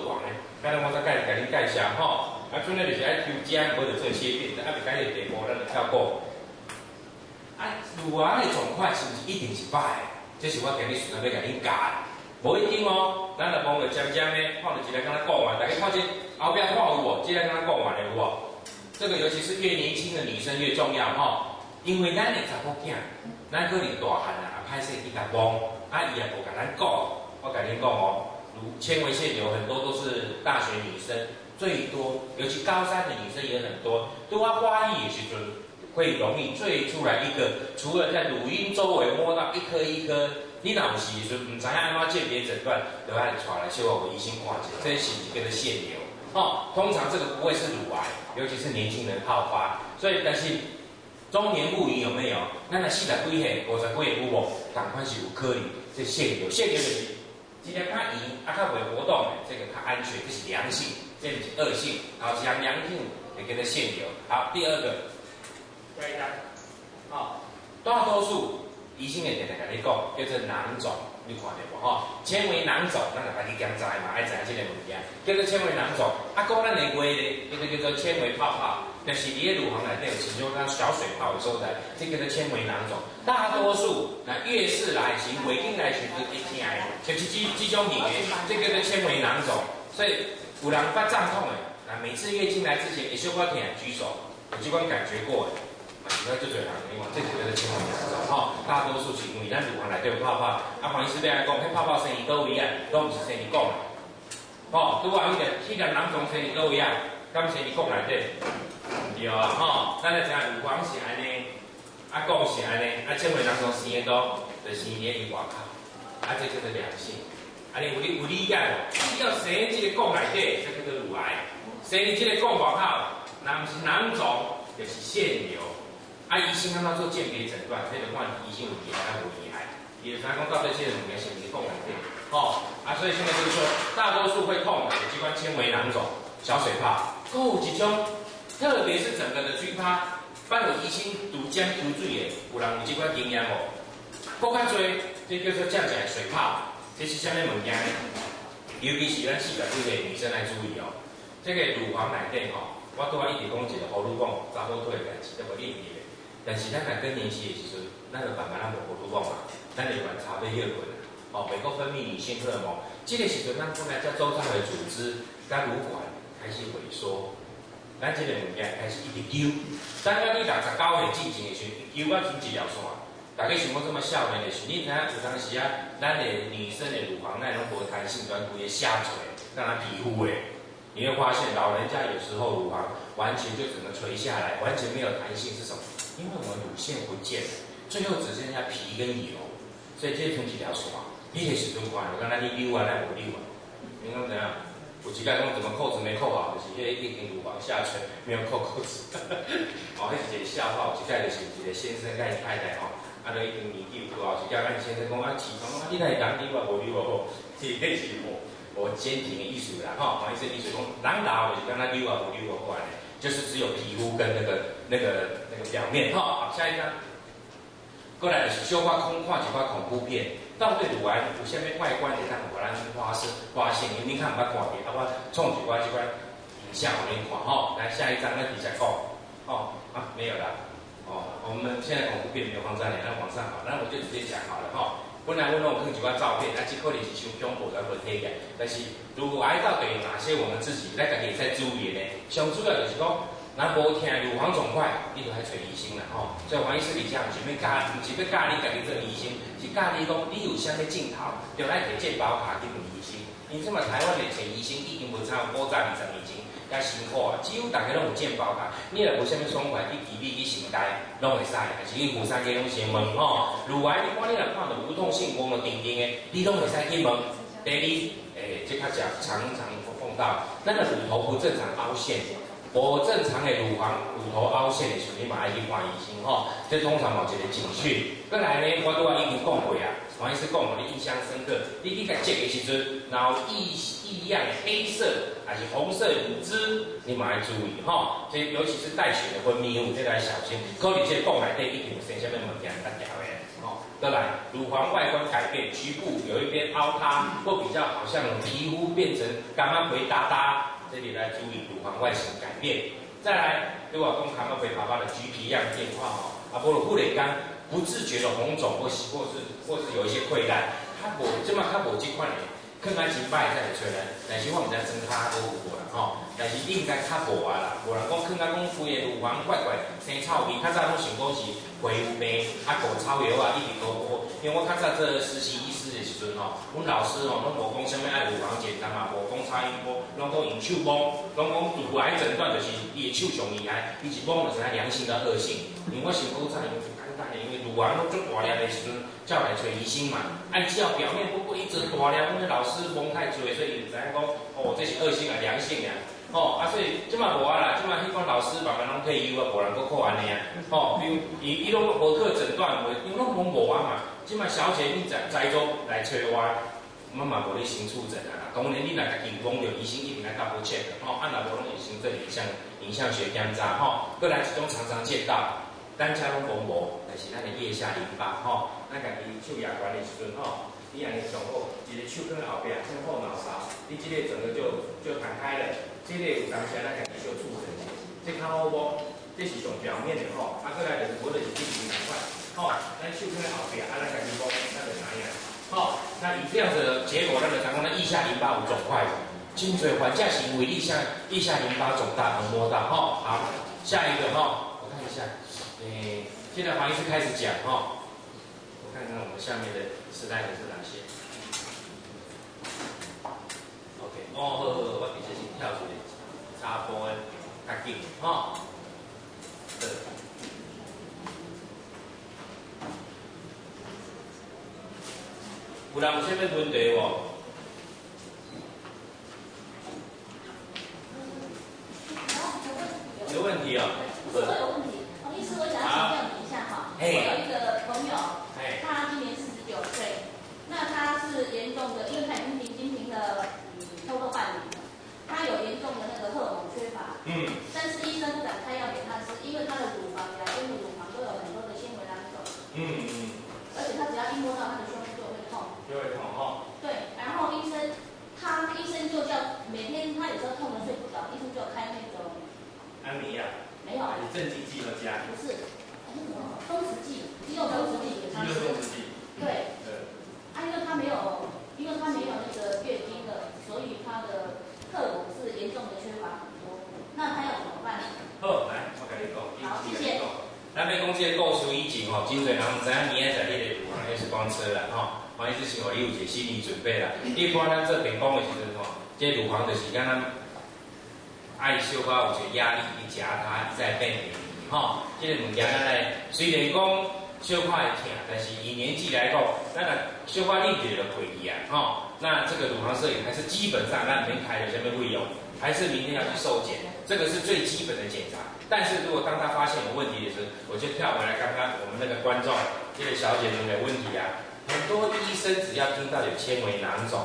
王诶，刚才我再甲恁介绍吼，啊，主要就是爱抽奖，无就做切片，啊，袂解个题目咱就跳过。啊，乳癌的状况是毋是一定是歹的？这是我今日顺便要甲恁教的，无一定哦。咱就望着渐渐的，看着一个敢若讲完，大家看这后壁看有无？这个敢若讲完的有无？这个尤其是越年轻的女生越重要吼，因为咱的查某囝，咱可能大汉啊，歹势去甲望，啊伊也无甲咱讲，我甲恁讲哦。纤维腺瘤很多都是大学女生最多，尤其高三的女生也很多。都要发育的时阵，会容易坠出来一个，除了在乳晕周围摸到一颗一颗，你若有时阵唔知影安怎鉴别诊断，就爱带来小我医生看一下，这是一个腺瘤。哦，通常这个不会是乳癌，尤其是年轻人好发，所以但是中年妇女有没有？咱的40几岁、50几岁有无？赶快是有可能这腺瘤，腺瘤就是。尽量较圆，啊较袂活动的，这个较安全，这是良性，这不是恶性。然后像良性也跟着腺瘤。好，第二个，下一张，好，大多数医生会定定甲你讲，叫做囊肿，你看到无吼？纤维囊肿，咱就家己检查嘛，爱知影这个物件，叫做纤维囊肿。啊，讲咱的话咧，这个叫做纤维泡泡，就是你的乳房内底有其中像小水泡的所在，这个叫做纤维囊肿。大多数那月事来行、月经来行就一听的，就是这种型的，这个叫纤维囊肿。所以有人发胀痛的，那每次月经来之前会小可疼，举手，有这款感觉过的。其他就最人另外，这个就是纤维囊肿吼。大多数是因为咱乳房内底有泡泡，啊，黄医师要来讲，迄泡泡生理都一样，都不是生理讲的。吼，拄啊，迄个囊肿生理都一样，敢生理讲内底？对啊，吼，咱来知乳房是安尼。啊，讲是安尼，啊，纤维囊肿生的都就是生伫外口，啊，这叫做良性。啊，你有理解无？你要生这个讲内底，这叫做乳癌；生伫这个讲外口，那不是囊肿，就是腺瘤。啊，医生安怎做鉴别诊断？这就看医生有厉害还无厉害。伊就知讲到底这个物件是毋是讲内底，吼。啊，所以现在就是说，大多数会痛的有这款纤维囊肿、小水泡，有一种，特别是整个的巨趴。办有医生拄针拄水的，有人有这款经验无？更较多，这叫做降起来水泡，这是啥物物件呢？尤其是咱40几岁女生来注意哦。这个乳房内底吼，我拄仔一直讲一个葫芦讲查某腿的代志，都无练的。但是咱来更年期的时阵，咱就慢慢咱无葫芦讲嘛，咱就观察要血管哦，美国分泌女性荷尔蒙，这个时阵咱本来叫周遭的组织，咱乳管开始萎缩。咱这个物件开始一直揪，等到你69岁进前的时候，揪到成一条线。大家想讲这么少年的时候，你睇下有当时啊，咱的女生的乳房那种无弹性，专规的下垂，让它皮肤诶，你会发现老人家有时候乳房完全就整个垂下来，完全没有弹性是什么？因为我们乳腺不见了，最后只剩下皮跟油，所以这成一条线。你的时阵看，我刚才你溜啊，那无溜啊，你讲怎样？有一摆讲怎么扣子没扣好，就是迄个一根乳房下垂没有扣扣子，哦，迄是一个笑话。有一摆就是一个先生甲伊太太吼，啊，就已经年纪有多少？一摆甲伊先生讲啊，起床啊，你哪会当溜啊，无溜啊好，这是我坚挺的艺术啦，吼，黄医生艺术讲，人老就是跟他溜啊无溜啊过来，就是只有皮肤跟那个表面，吼。好，下一张。过来就是小可看一寡恐怖片，到底乳癌有啥物外观会当互咱发现？因为你看毋捌看见，啊，我创一寡这款影像互恁看吼。来下一张，那底下讲，哦啊没有啦，哦，我们现在恐怖片没有放在那，那往上好，那我就直接讲好了吼。本来我弄一寡照片，那这可能是伤恐怖，才无体验。但是乳癌到底有哪些我们自己咱家己会使注意的呢？上主要就是讲。咱无听乳房肿块，你就爱找医生啦吼。所以黄医师里向是要教，不是要教你家己做医生，是教你讲你有啥物镜头，就爱摕健保卡去问医生。因为台湾的找医生已经无差50、20年前，遐辛苦啊，几乎大家拢有健保卡。你若无啥物爽快，去医美去成台拢会使，还是去妇产科拢先问吼。乳癌你看你若看到无痛性光了定定的，你拢会使去问。第二，这较常碰到，咱的乳头不正常凹陷。无正常的乳头凹陷的时候，你嘛爱去看医生吼。这通常有一个警讯。再来呢，我拄仔已经讲过啊，黄医师讲，你印象深刻。你去甲接的时阵，然后异样黑色还是红色乳汁，你嘛要注意吼。这尤其是带血的分泌物，这个要小心。可能这讲内底一定有生什么物件在调的吼。再来，乳房外观改变，局部有一边凹塌，或比较好像皮肤变成干嘛肥哒哒，这里来注意乳房外形改变。再来，如果讲干嘛肥爸爸的橘皮样变化哦，啊，无骨蕾干不自觉的红肿或是有一些溃烂，它无即马较无这款的。更加真歹才会出来，但是我毋知装卡都有无啦吼，但是应该较无啊啦，无人讲更加讲规个乳房怪怪生臭味，较早拢想讲是皮肤病，啊，涂草药啊，一直涂。因为我较早做实习医师的时阵吼，阮老师吼拢无讲啥物爱乳房检查嘛，无讲超音波，拢讲用手摸，拢讲乳癌诊断就是伊的手上厉害，伊一摸就知影良性甲恶性。因为我想讲早因为简单的，因为乳房拢足大粒的时阵，才来找医生嘛，按只要表面不过一直大粒，阮的老师蒙太多，所以就知影讲，哦，这是恶性啊，良性啊，哦，啊，所以即马无啊啦，即马迄款老师慢慢拢退休啊，无人搁靠安尼啊，哦，比如伊拢无去诊断，因为拢无啊嘛，即马小姐你在中来找我，我嘛无咧先出诊啊，当然你若家己讲着医生一定来 double check，吼，啊，若无拢会先做影像学检查，吼，过来一种常常见到，单车拢讲无，但是咱的腋下淋巴，吼，咱家己手牙管的时阵，吼。你安尼上好，一个手放在后边，向后脑勺，你这个整个就弹开了。这个有当下咱家己小触诊，这较好无？这是上表面的吼，啊，过来就是我就是进行两块，吼，咱手放在后边，啊，咱家己摸，咱就知影。吼，那以这样子的结果，咱就讲咱腋下淋巴有肿块，真侪患者行为腋下淋巴肿大能摸到，吼，好，下一个吼，我看一下，现在黄医师开始讲吼。看看我们下面的时代是哪些 ？OK， 好，我直接先跳出来，插播的较紧，吼。有人有啥物问题无？有问题哦。我有问题，黄医师，我想请教你一下哈。我有一个朋友。他今年49岁，那他是严重的，因为他已经停了超过半年了，他有严重的那个荷尔蒙缺乏，但是医生不敢开药给他吃，因为他的乳房两边的乳房都有很多的纤维囊肿，而且他只要一摸到他的胸部就会痛，对，然后医生就叫每天他有时候痛得睡不着，医生就开那种安眠药，没有，还是镇静剂和加？不是。松弛剂，肌肉松弛剂给他吃。对。因为他没有那个月经的，所以他的荷尔蒙是严重的缺乏很多。那他要怎么办？好，来，我跟你讲。好，谢谢。咱要讲这个故事以前吼，真侪人唔知影明仔载你的乳房 X 光车啦吼，黄医师想话你有一个心理准备啦。一般咱做电工的时阵吼，这乳房就是敢咱爱小可有一个压力去夹它，再变硬。吼，这个物件咱来，虽然讲小可会痛，但是以年纪来讲，咱若小可力就可以啊，吼。那这个乳房摄影还是基本上咱免开的，下面会有，还是明天要去受检，这个是最基本的检查。但是如果当他发现有问题的时候，我就跳回来刚刚我们那个观众，这个小姐有没有问题啊？很多医生只要听到有纤维囊肿，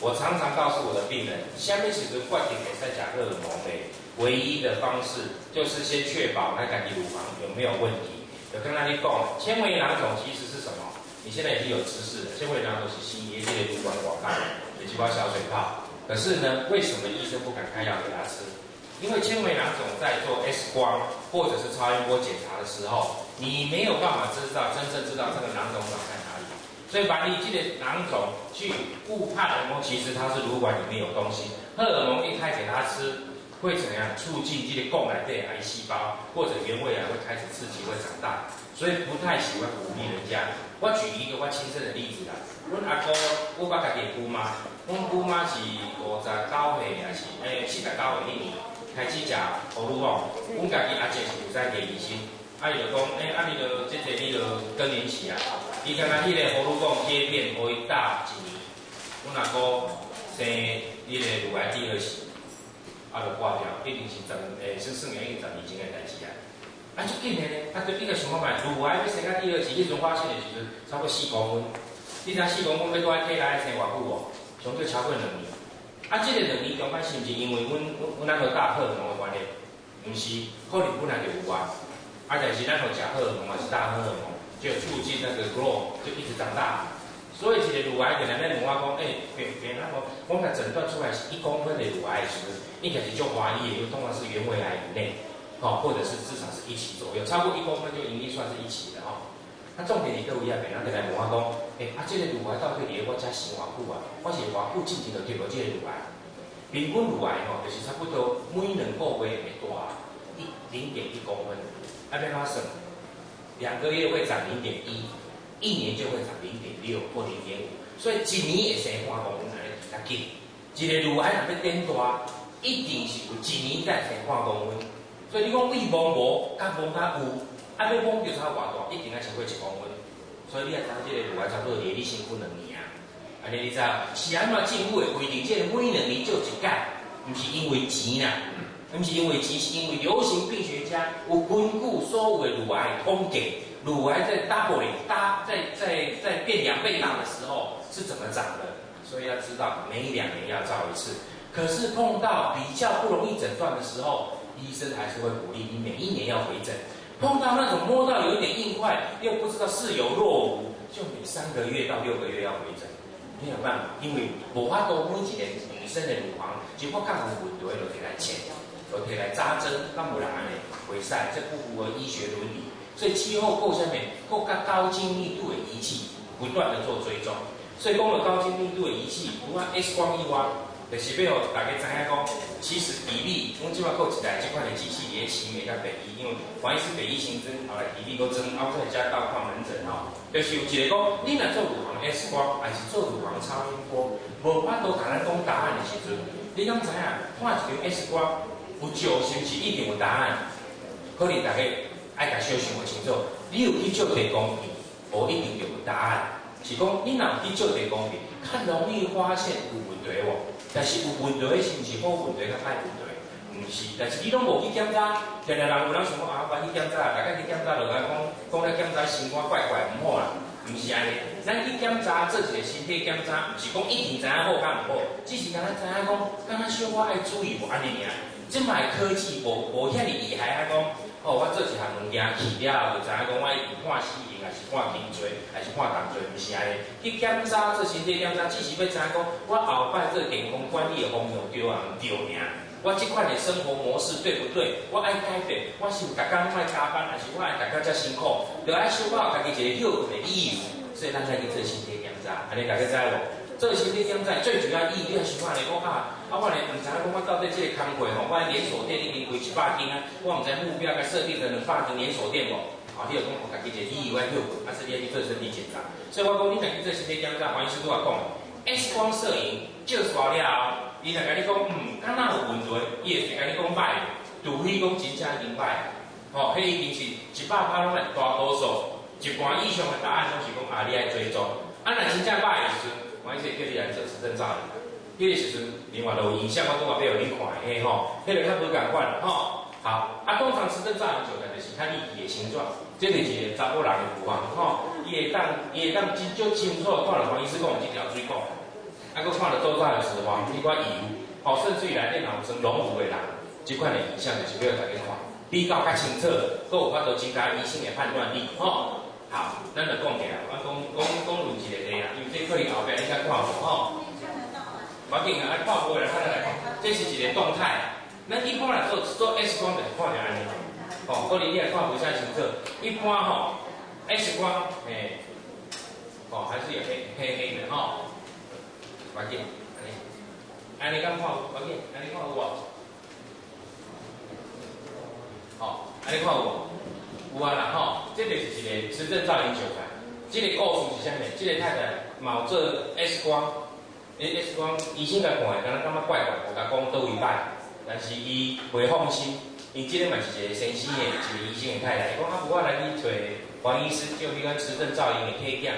我常常告诉我的病人，下面是个灌点给三甲荷尔蒙的。唯一的方式就是先确保他家己乳房有没有问题。有跟他去讲，纤维囊肿其实是什么？你现在已经有知识了，纤维囊肿是西医这类乳管广告，也就包小水泡。可是呢，为什么医生不敢开药给他吃？因为纤维囊肿在做 X 光或者是超音波检查的时候，你没有办法真正知道这个囊肿长在哪里。所以把你这个囊肿去误判了，其实它是乳管里面有东西，荷尔蒙一开给他吃。会怎样促进这个供来的癌细胞，或者原位癌会开始刺激会长大，所以不太喜欢鼓励人家。我举一个我亲身的例子啦，阮阿姑，我捌家己姑妈，阮姑妈是59岁还是49岁那年开始食葫芦网，阮家己阿姐是有在给医生，伊就讲，你就这你就更年期啊，伊刚刚迄个葫芦网结变可以大1年，阮阿姑生迄个乳癌第2期。就挂掉，一定是算已经12年前的代志啊。就紧的呢，对你个想看卖，乳癌要生到第2期，迄阵发现的时阵超过4公分，你知4公分要住在体内生偌久无？上少超过2年。这个2年中间是毋是因为阮那个大荷尔蒙的关系？毋是，可能本来就有啊。但是咱有食荷尔蒙还是大荷尔蒙，就促进那个 grow 就一直长大。所以一个乳癌可能在问我讲，别那个，我们诊断出来是1公分的乳癌时，应该是就怀疑，就通常是原位癌以内，或者是至少是1期左右，超过1公分就应该算是1期的那重点是各位啊，别人来问我讲，这个乳癌到底伫我遮生偌久啊？我是偌久之前就得过这个乳癌。平均乳癌就是差不多每2个月会大0.1公分，要怎算？2个月会长0.1，1年就会长0.6或0.5，所以1年会生半公分安尼较紧。一个乳癌若要变大，一定是有1年才生半公分。所以你讲胃摸无，甲摸甲有，要摸就差偌大，一定要超过1公分。所以你也知这个乳癌差不多离你身躯2年啊。安尼你知是安怎政府会规定这个每2年做1届？毋是因为钱啦，毋是因为钱，是因为流行病学家有根据所有的乳癌统计。乳癌在 doubling 在变2倍大的时候是怎么长的？所以要知道每2年要照一次。可是碰到比较不容易诊断的时候，医生还是会鼓励你每1年要回诊。碰到那种摸到有一点硬块，又不知道是有若无，就每3个月到6个月要回诊。没有办法，因为无法度每一个女生的乳房，只不过较有问题就摕来切，就摕来扎针，敢无人安尼袂使，这不符合医学伦理。所以气候够下面，够较高精密度的仪器，不断的做追踪。所以讲到高精密度的仪器，除了 X 光以外，就是要让大家知影讲，其实比例，阮即摆有一台这款的机器也起美甲北医，因为黄医师北医新增，后来比例搁增，后再加到看门诊就是有一个讲，你若做乳房 X 光，还是做乳房超音波，无法度甲咱讲答案的时阵，你敢知影看一张 X 光，有照是毋是一定有答案？可能大家爱甲小想清楚，你有去照地公片，无一定就有答案。是讲你若有去照地公片，较容易发现有问题无？但是有问题是毋是好问题，较歹问题？毋是，但是你拢无去检查，常常人有人想讲我去检查，大家去检查就讲咧检查心肝怪怪唔好啦，毋是安尼。咱去检查做一个身体检查，毋是讲一定知影好甲唔好，只是敢若知影讲，敢若小可爱注意无安尼尔。即卖科技无遐尼厉害，讲我做一项物件去了，就知影讲我一定看死刑，还是看轻罪，还是看重罪，毋是安尼。去检查做身体检查，只是要知影讲，我后摆做健康管理的方向对啊毋对尔。我这款的生活模式对不对？我爱改变，我是逐工爱加班，还是我爱逐工遮辛苦？就爱小可家己一个休困的意义。所以咱才去做身体检查，安尼大家知无？做身体检查最主要意义，你要想下来讲我呢唔知影讲我到底这个工课我连锁店已经开100间啊，我唔知目标该设定成200间连锁店无？你有讲我家己一个意义，我休困，是你要去做身体检查。所以我讲你若去做身体检查，黄医师都话讲 ，X 光摄影照出来了。伊若甲你讲，敢若有问题，伊会甲你讲歹，除非讲真正已经歹，迄一定是100%拢会大多数，一半以上的答案拢是讲你爱追踪。若真正歹的时阵，我意思叫你来做磁振造影，迄个时阵另外就有影像，我拄话要互你看迄迄个较无共款好，通常磁振造影做的就是较立体的形状，这就是一个查某人的乳房伊会当真清楚看到黄医师讲这条水管。搁看到周遭的石黄，一寡油，甚至于内底若有装溶糊的人，这款的影像就是要大家看，比较较清楚，搁有法度增加医生的判断力，好，咱就讲起来，我讲论一个例啦，因为这可能后壁你才看无我紧啊，看无的，看来，这是一个动态。咱一般来做 X 光就是看着安尼，可能你也看不太清楚。一般X 光，还是有黑的要紧，安尼敢看有？要紧，安尼看有无？安尼看有无？有啊啦这就是一个磁振造影手法。这个故事是啥物？这个太太嘛有做 X 光，X 光医生来看的，敢若怪怪，无甲讲倒位歹，但是伊袂放心，因这个嘛是一个先生的，一个医生的太太，伊讲我来去找黄医师，叫你讲磁振造影的体检，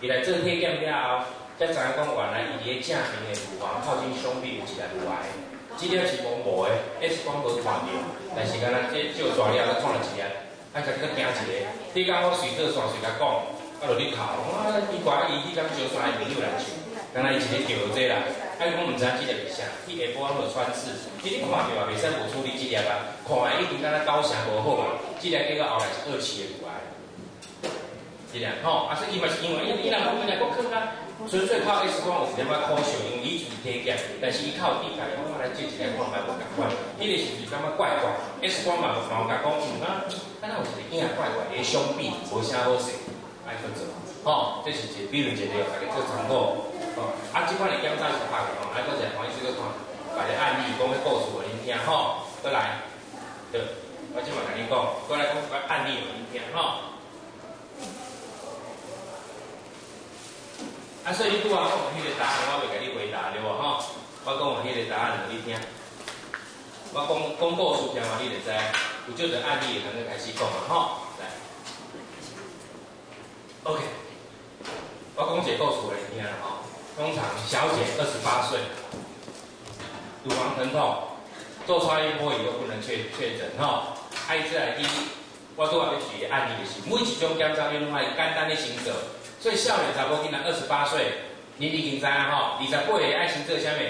伊来做体检了后。才知影讲，原来伊伫正面的乳房靠近胸壁有一个乳癌，这个是无的 ，X 光无看到，但是敢若这照出来了，看了一粒，甲你搁惊一个。你讲我随做随甲讲，落你哭，奇怪，伊敢招啥朋友来唱？敢若伊一日叫这啦，讲毋知这个是啥，去下晡就穿刺，你看着也袂使无处理这粒看来一定敢若高声无好啊，这粒叫到后来是2期的乳癌。是啦，吼，所以伊嘛是因为伊若搁看啊，纯粹靠 X 光有一点仔科学，因为伊就是体检，但是伊靠地板，我来接一个看卖无共款，迄个是不是感觉怪怪 ？X 光嘛，甲讲，敢若有一个影怪怪，个胸壁无啥好势，爱去做，吼，这是比如一个，大家做参考，吼，这款的检查是拍的吼，搁一个黄医师去看，把个案例讲个故事互恁听，吼，过来，对，我即马甲你讲，过来讲个案例互恁听，吼。所以你拄仔讲迄个答案，我袂甲你回答对无吼？我讲迄个答案互你听。我讲故事听话，你就知。有这个案例，咱就开始讲嘛吼。来 ，OK。我讲一个故事互你听啦吼。通常小姐28岁，乳房疼痛，做超音波以后不能确诊吼。伊即来第一，我拄仔要举个案例就是，每一种检查因拢爱简单的行走。所以少年查某囡仔28岁，你已经知影吼，28岁爱先做啥物？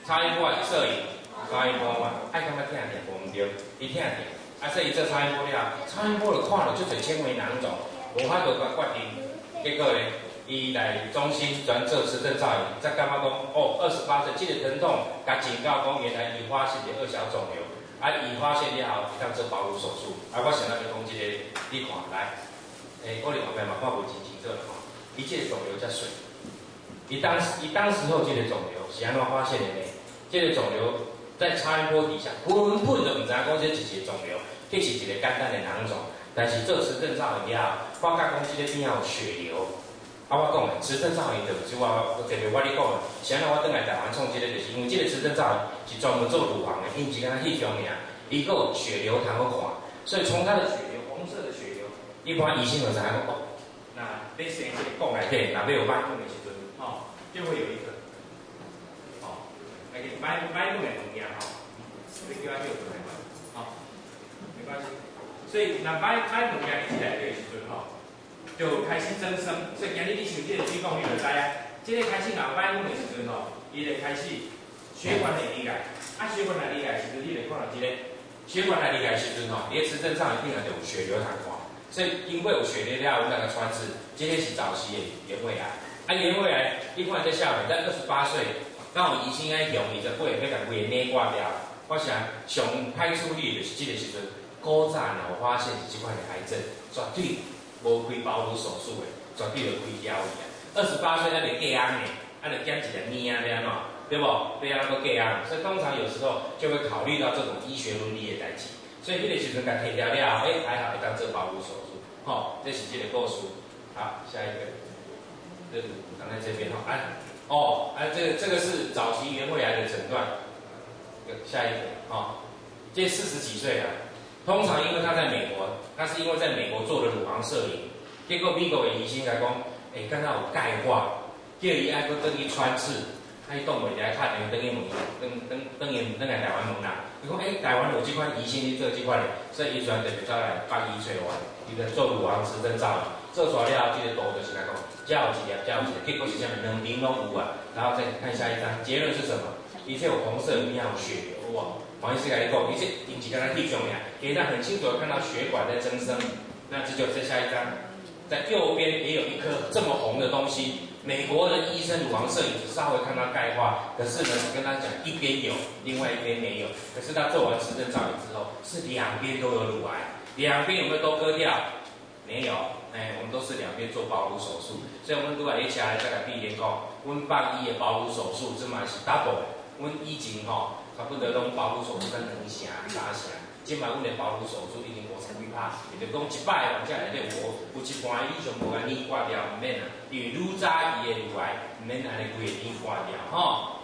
超音波还是摄影？超音波嘛，爱感觉疼疼无毋对，伊疼疼。所以伊做超音波了，超音波就看到足侪纤维囊肿，无法度决定。结果咧，伊来中心转做磁振造影，才感觉讲哦，28岁，这个疼痛，甲警告讲原来已发现的2小肿瘤，已发现了后，当做保乳手术。我想到要讲这个，你看来，可能后壁嘛看无真清楚了吼。伊这个肿瘤才水，伊当时候这个肿瘤是安怎发现的呢？这个肿瘤在超音波底下，根本就唔知影讲这是一个肿瘤，这是一个简单的囊肿。但是做磁振造影了，发觉讲这个边有血流。我讲的磁振造影就是我特别我咧讲的，是安怎我倒来台湾创这个，就是因为这个磁振造影是专门做乳房的，因是敢若翕相尔，伊个有血流通好看，所以从它的血流，红色的血流，一般医生就知影讲哦。那你生这个讲内底，若要有歹问的时阵，吼，就会有一个，吼，那个歹问的物件，吼，你叫他叫出来嘛，好，没关系。所以若歹物件一来的时阵，吼，就开始增生。所以今日你想这个举讲，你就知啊，这个开始若歹问的时阵，吼，伊就开始血管会离开，血管来离开时阵，你就看到这个血管来离开时阵，吼，你的磁振造一定就有血流通看。所以因为有血流了，有那个穿刺，这个是早期的原位癌。原位癌，你看这少年在28岁，刚好医生爱用28岁要甲胃内挂掉。我想上歹处理就是这个时阵，古早若有发现是这款的癌症，绝对无开保乳手术的，绝对就开掉去啊。28岁咱就隔安呢，就减一个命啊，安怎？对不？对啊，个隔安。所以通常有时候就会考虑到这种医学伦理的代志。所以迄个时阵甲摕掉了，还好会当做保乳手术，吼，这是这个故事。好，下一个，这放在这边吼，这个是早期原位癌的诊断。下一个，这40几岁了，通常因为他在美国，他是因为在美国做了乳房摄影，结果美国的医生来讲，敢若有钙化，叫伊爱搁等去穿刺。伊挡袂来，打电话等去问，等来台湾问啦。伊讲台湾有这款医生咧做这款的，所以伊专特别走来北医找我，伊就做乳房磁振造影，做出来了，这个图就是来讲，这有一粒，这有一粒，结果是啥物？两边拢有啊。然后再看下一张，结论是什么？伊这有红色，里面有血流哇。黄医师甲你讲，伊这引起刚才翕相呀，可以让很清楚的看到血管在增生。那这就再下一张，在右边也有一颗这么红的东西。美国的医生乳房摄影只稍微看到钙化，可是呢，跟他讲一边有，另外一边没有。可是他做完磁振造影之后，是两边都有乳癌，两边有没有都割掉？没有，我们都是两边做保乳手术。所以我们如果一起来再来避免讲，阮北医的保乳手术这嘛是 double 的，阮以前差不多拢保乳手术才2成、3成。即摆阮的保乳手术已经50%，也就是讲100个患者内底有一半以上无安尼挂掉，唔免啊，因为愈早期的乳癌唔免安尼规个年挂掉吼。